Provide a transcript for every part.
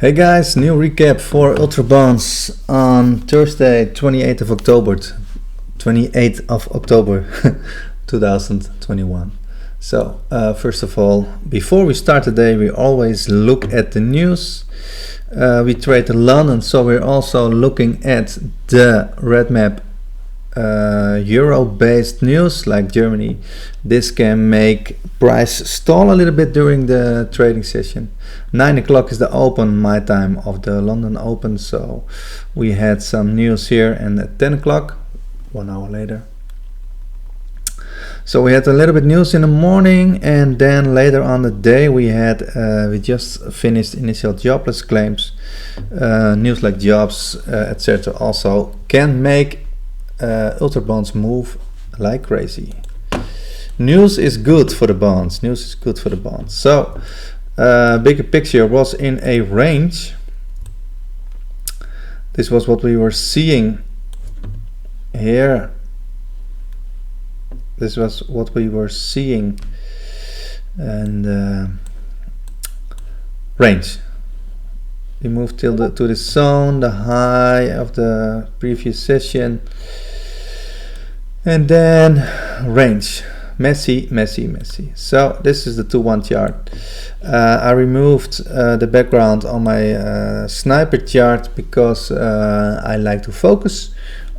Hey guys, new recap for Ultra Bonds on Thursday, 28th of October 2021. So first of all, before we start today, we always look at the news. We trade in London, so we're also looking at the red map euro-based news like Germany. This can make price stall a little bit during the trading session. 9 o'clock is the open, my time, of the London Open, so we had some news here, and at 10 o'clock, 1 hour later. So we had a little bit news in the morning, and then later on the day we had we just finished initial jobless claims. News like jobs, etc. also can make Ultra bonds move like crazy. News is good for the bonds. News is good for the bonds. So bigger picture was in a range. This was what we were seeing here. This was what we were seeing, and range. We moved till to the zone, the high of the previous session, and then range. Messy. So this is the 2-1 chart. I removed the background on my sniper chart because I like to focus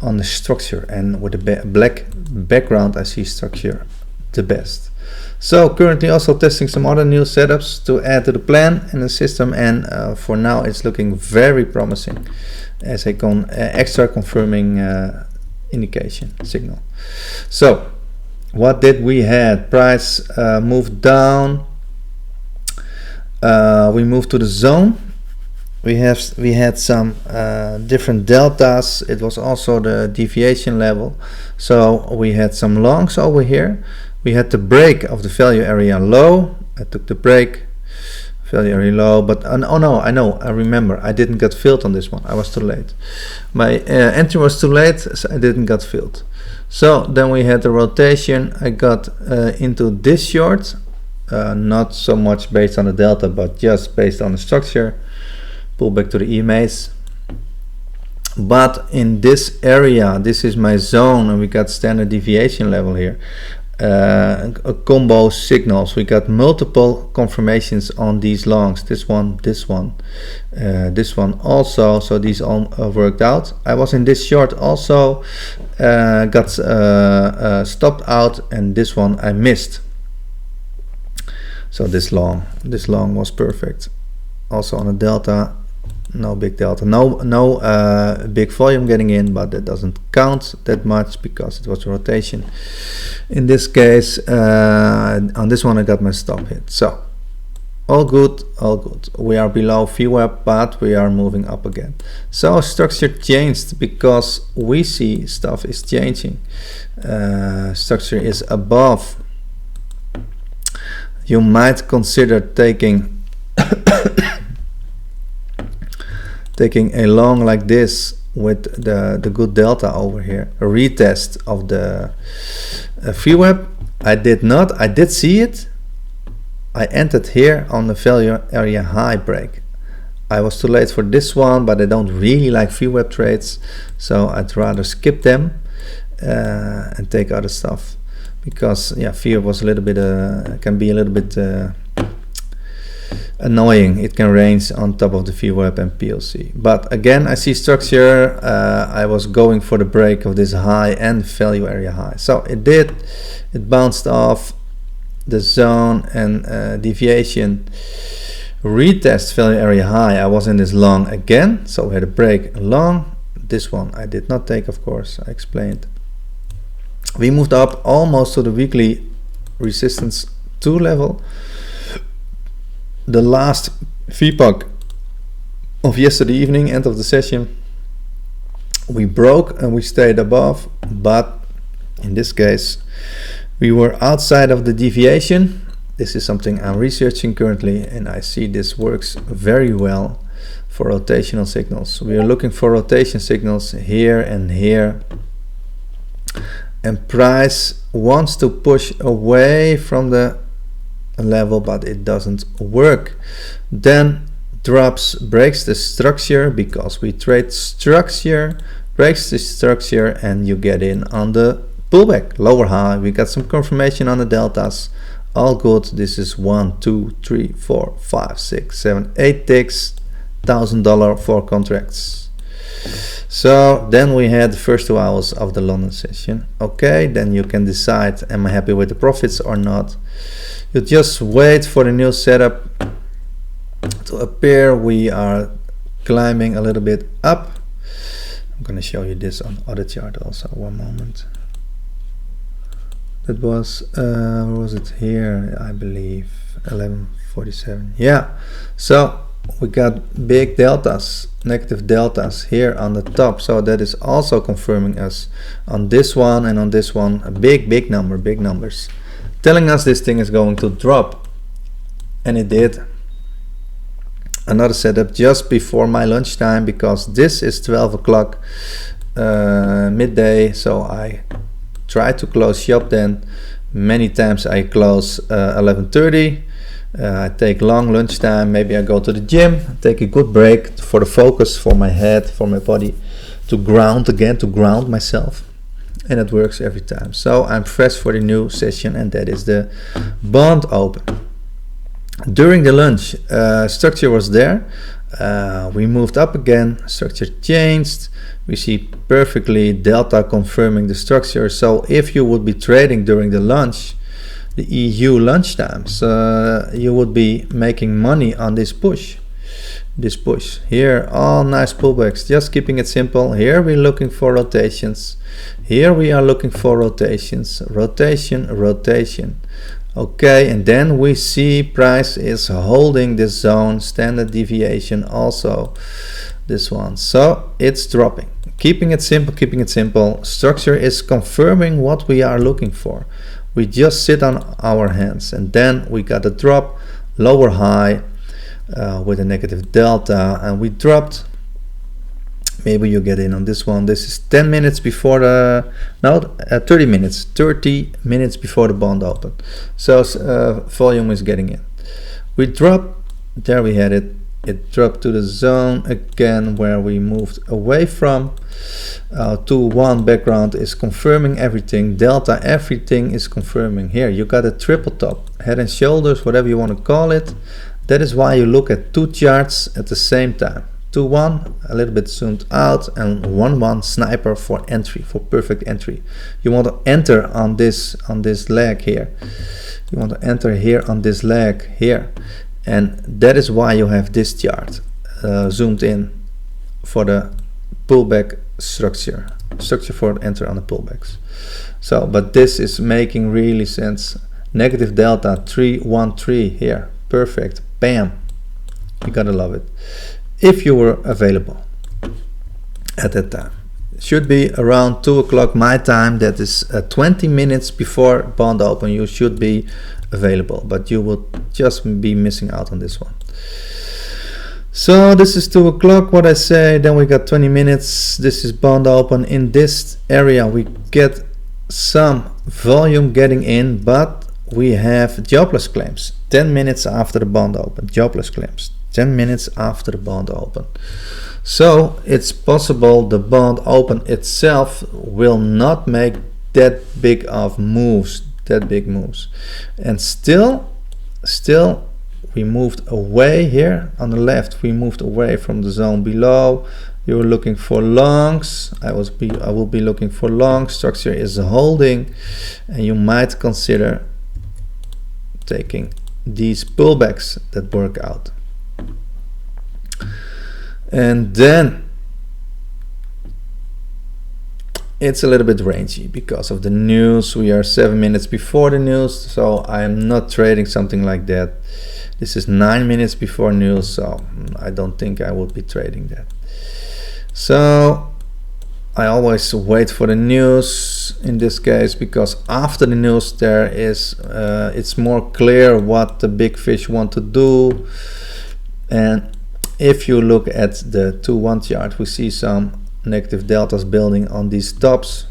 on the structure, and with the black background I see structure the best. So currently also testing some other new setups to add to the plan and the system, and for now it's looking very promising as a extra confirming indication signal. So what did we had? Price moved down. We moved to the zone. We had some different deltas. It was also the deviation level. So we had some longs over here. We had the break of the value area low. I took the break, value area low, but oh no, I remember I didn't get filled on this one. I was too late. My entry was too late, so I didn't get filled. So then we had the rotation. I got into this short, not so much based on the delta, but just based on the structure. Pull back to the EMAs. But in this area, this is my zone, and we got standard deviation level here. A combo signals. We got multiple confirmations on these longs. This one also. So these all worked out. I was in this short also, got stopped out, and this one I missed. So this long was perfect. Also on a delta. No big delta, no big volume getting in, but that doesn't count that much because it was a rotation. In this case, on this one I got my stop hit. So all good. We are below VWAP, but we are moving up again. So structure changed because we see stuff is changing. Structure is above. You might consider taking a long like this with the good delta over here, a retest of the VWAP. I did not. I did see it. I entered here on the value area high break. I was too late for this one, but I don't really like VWAP trades, so I'd rather skip them and take other stuff, because yeah, VWAP was a little bit can be a little bit annoying. It can range on top of the VWAP and PLC. But again, I see structure. I was going for the break of this high and value area high. So it did. It bounced off the zone and deviation. Retest value area high. I was in this long again. So we had a break long. This one I did not take, of course. I explained. We moved up almost to the weekly resistance 2 level. The last VPOC of yesterday evening, end of the session, we broke and we stayed above, but in this case we were outside of the deviation. This is something I'm researching currently, and I see this works very well for rotational signals. We are looking for rotation signals here and here, and price wants to push away from the level, but it doesn't work. Then drops, breaks the structure, because we trade structure, breaks the structure, and you get in on the pullback, lower high. We got some confirmation on the deltas, all good. This is 1 2 3 4 5 6 7 8 ticks, $1,000 for contracts. So then we had the first 2 hours of the London session. Okay, then you can decide, am I happy with the profits or not? You just wait for the new setup to appear. We are climbing a little bit up. I'm going to show you this on other chart also. One moment. That was where was it? Here, I believe 1147. Yeah, so we got big deltas, negative deltas here on the top, so that is also confirming us on this one and on this one, a big number, big numbers, telling us this thing is going to drop, and it did. Another setup just before my lunchtime, because this is 12 o'clock midday, so I try to close shop then. Many times I close 11:30. I take long lunchtime, maybe I go to the gym, take a good break for the focus, for my head, for my body, to ground again, to ground myself, and it works every time. So I'm fresh for the new session, and that is the bond open. During the lunch, structure was there, we moved up again, structure changed, we see perfectly delta confirming the structure. So if you would be trading during the lunch, the EU lunchtimes, you would be making money on this push. Here, all nice pullbacks, just keeping it simple. Here we're looking for rotations, here we are looking for rotations, rotation. Okay, and then we see price is holding this zone, standard deviation also, this one, so it's dropping. Keeping it simple, structure is confirming what we are looking for. We just sit on our hands, and then we got a drop, lower high with a negative delta, and we dropped. Maybe you get in on this one. This is 10 minutes before the 30 minutes before the bond open. So volume is getting in. We drop, there we had it. It dropped to the zone again where we moved away from. 2-1 background is confirming everything. Delta, everything is confirming. Here you got a triple top, head and shoulders, whatever you want to call it. That is why you look at two charts at the same time. 2-1 a little bit zoomed out, and 1-1 sniper for entry, for perfect entry. You want to enter on this leg here. You want to enter here on this leg here, and that is why you have this chart zoomed in for the pullback structure for enter on the pullbacks. So, but this is making really sense. Negative delta 313 here, perfect, bam. You gotta love it. If you were available at that time, it should be around 2 o'clock my time. That is 20 minutes before bond open. You should be available, but you would just be missing out on this one. So this is 2 o'clock, what I say. Then we got 20 minutes. This is bond open. In this area we get some volume getting in, but we have jobless claims 10 minutes after the bond open. Jobless claims 10 minutes after the bond open. So it's possible the bond open itself will not make that big moves, and still we moved away here on the left. We moved away from the zone below. You were looking for longs. I will be looking for longs. Structure is holding, and you might consider taking these pullbacks that work out. And then it's a little bit rangy because of the news. We are 7 minutes before the news, so I am not trading something like that. This is 9 minutes before news, so I don't think I would be trading that. So I always wait for the news in this case, because after the news there is it's more clear what the big fish want to do. And if you look at the 2-1 chart, we see some negative deltas building on these tops.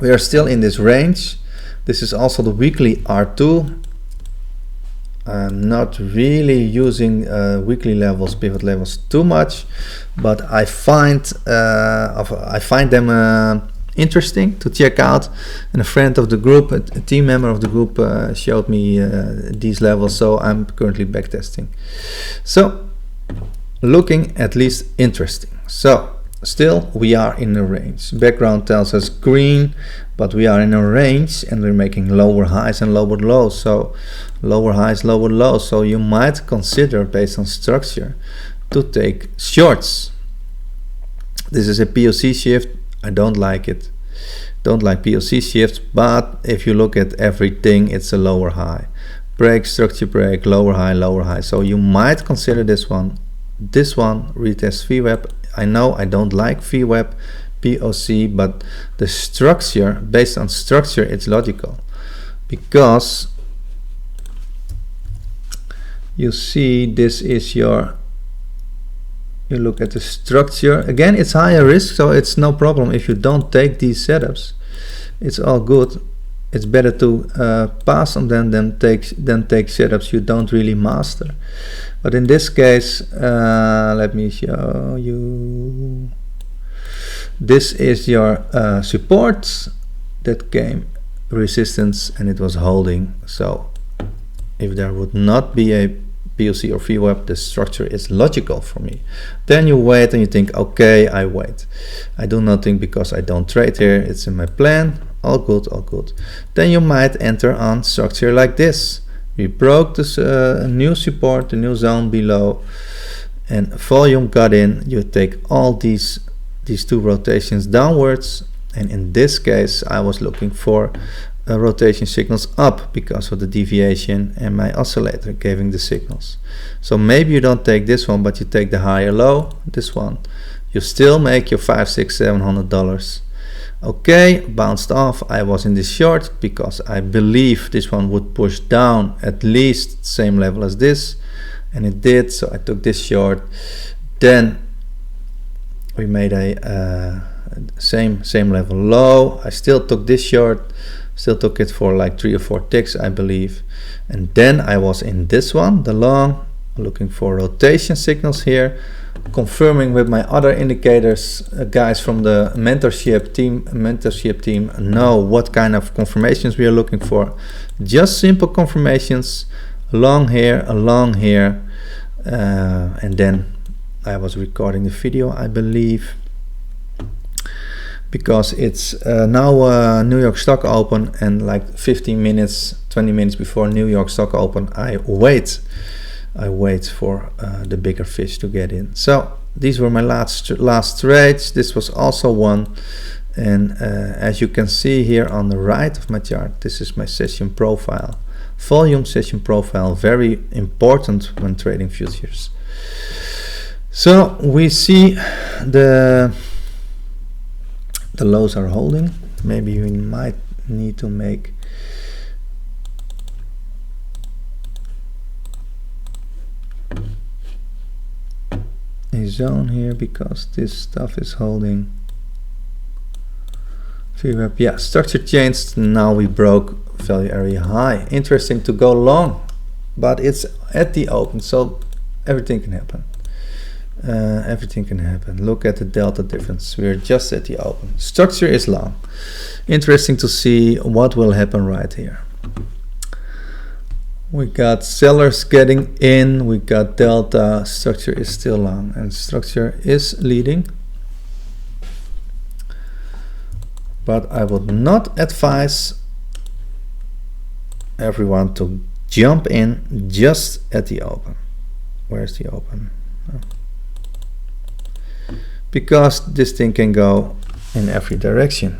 We are still in this range. This is also the weekly R2. I'm not really using weekly levels, pivot levels too much, but I find them interesting to check out. And a friend of the group, a team member of the group, showed me these levels, so I'm currently backtesting. So looking at least interesting. So still we are in a range. Background tells us green, but we are in a range and we're making lower highs and lower lows. So lower highs, lower lows. So you might consider, based on structure, to take shorts. This is a POC shift. I don't like it. Don't like POC shifts, but if you look at everything, it's a lower high. Break, structure break, lower high, lower high. So you might consider this one. This one, retest VWAP. I know I don't like VWAP, POC, but the structure, based on structure, it's logical. Because you see, this is your, you look at the structure. Again, it's higher risk, so it's no problem if you don't take these setups. It's all good. It's better to pass on them than take setups you don't really master. But in this case, let me show you. This is your support that came, resistance, and it was holding. So if there would not be a POC or VWAP, the structure is logical for me. Then you wait and you think, okay, I wait. I do nothing because I don't trade here. It's in my plan. All good, all good. Then you might enter on structure like this. We broke this new support, the new zone below, and volume got in. You take all these two rotations downwards, and in this case I was looking for rotation signals up because of the deviation and my oscillator giving the signals. So maybe you don't take this one, but you take the higher low, this one. You still make your $500, $600, $700. Okay, bounced off. I was in this short because I believe this one would push down at least same level as this, and it did. So I took this short. Then we made a same level low. I still took this short. Still took it for like 3 or 4 ticks, I believe. And then I was in this one, the long, looking for rotation signals here, confirming with my other indicators. Guys from the mentorship team know what kind of confirmations we are looking for. Just simple confirmations, a long here, and then I was recording the video, I believe, because it's now New York stock open, and like 15 minutes, 20 minutes before New York stock open, I wait for the bigger fish to get in. So these were my last trades. This was also one, and as you can see here on the right of my chart, this is my session profile, volume session profile, very important when trading futures. So we see the lows are holding. Maybe we might need to make a zone here because this stuff is holding. VWAP, yeah, structure changed. Now we broke value area high. Interesting to go long, but it's at the open, so everything can happen. Everything can happen. Look at the delta difference. We're just at the open. Structure is long. Interesting to see what will happen right here. We got sellers getting in. We got delta. Structure is still long, and structure is leading. But I would not advise everyone to jump in just at the open. Where's the open? Oh. Because this thing can go in every direction.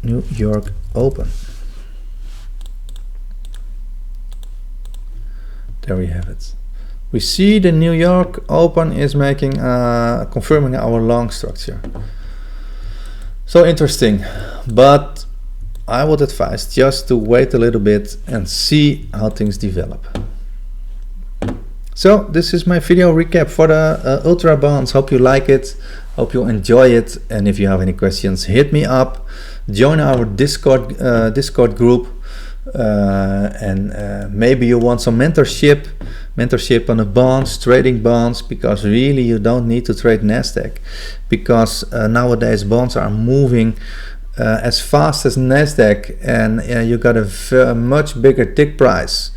New York open. There we have it. We see the New York open is making confirming our long structure. So interesting, but I would advise just to wait a little bit and see how things develop. So this is my video recap for the Ultra Bonds. Hope you like it. Hope you enjoy it. And if you have any questions, hit me up. Join our Discord group. and maybe you want some mentorship on the bonds, trading bonds, because really you don't need to trade Nasdaq, because nowadays bonds are moving as fast as Nasdaq, and you got a much bigger tick price,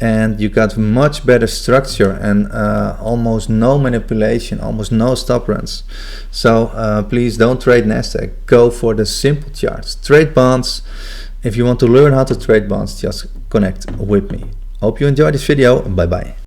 and you got much better structure, and almost no manipulation, almost no stop runs. So please don't trade Nasdaq, go for the simple charts, trade bonds. If you want to learn how to trade bonds, just connect with me. Hope you enjoyed this video. Bye bye.